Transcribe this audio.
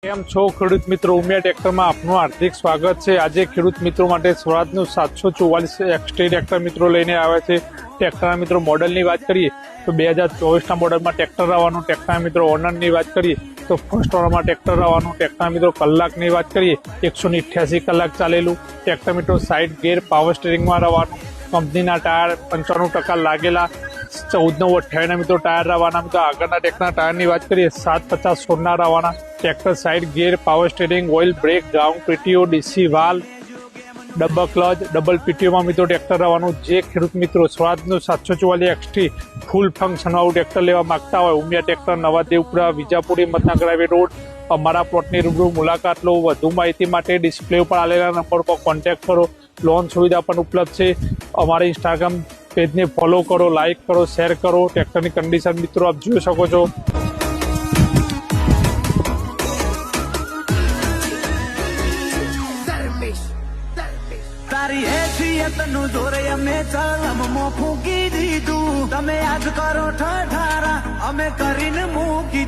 કેમ છો ખેડૂત મિત્રો, ઉમિયા ટ્રેક્ટરમાં આપનું હાર્દિક સ્વાગત છે। આજે ખેડૂત મિત્રો માટે સ્વરાજનું 744 એક્સટી ટ્રેક્ટર મિત્રો લઈને આવ્યા છે। ટ્રેક્ટરના મિત્રો મોડલની વાત કરીએ તો 2024ના મોડલમાં ટ્રેક્ટર આવવાનું। ટ્રેક્ટરના મિત્રો ઓનરની વાત કરીએ તો ફર્સ્ટ ઓનરમાં ટ્રેક્ટર આવવાનું। ટ્રેક્ટરના મિત્રો કલાકની વાત કરીએ 188 કલાક ચાલેલું। ટ્રેક્ટર મિત્રો સાઇડ ગેર પાવર સ્ટીરિંગમાં રહેવાનું। કંપનીના ટાયર 95% લાગેલા। 14/28ના મિત્રો ટાયર રહેવાના। મિત્રો આગળના ટ્રેક્ટરના ટાયરની વાત કરીએ 750 16ના રહેવાના। Tractor side gear power steering oil brake ground PTO DC valve double clutch double પીટીઓમાં મિત્રો ટ્રેક્ટર રહેવાનું। જે ખેડૂત મિત્રો સ્વરાજનું 744 એક્સટી ફૂલ ફંક્શનવાળું ટ્રેક્ટર લેવા માંગતા હોય, ઉમિયા ટ્રેક્ટર નવા દેવપુરા વિજાપુર હિંમતનગર હાઈવે રોડ અમારા પ્લોટની રૂબરૂ મુલાકાત લો। વધુ માહિતી માટે ડિસ્પ્લે ઉપર આવેલા નંબર પર કોન્ટેક્ટ કરો। લોન સુવિધા પણ ઉપલબ્ધ છે। અમારા ઇન્સ્ટાગ્રામ પેજને ફોલો કરો, લાઇક કરો, શેર કરો। ટ્રેક્ટરની કન્ડિશન મિત્રો આપ જોઈ શકો છો। તારી હેસિયતનું જોરે અમે ચલમમાં ફૂંકી દીધું। તમે યાદ કરો ઠઠારા અમે કરીને મૂકી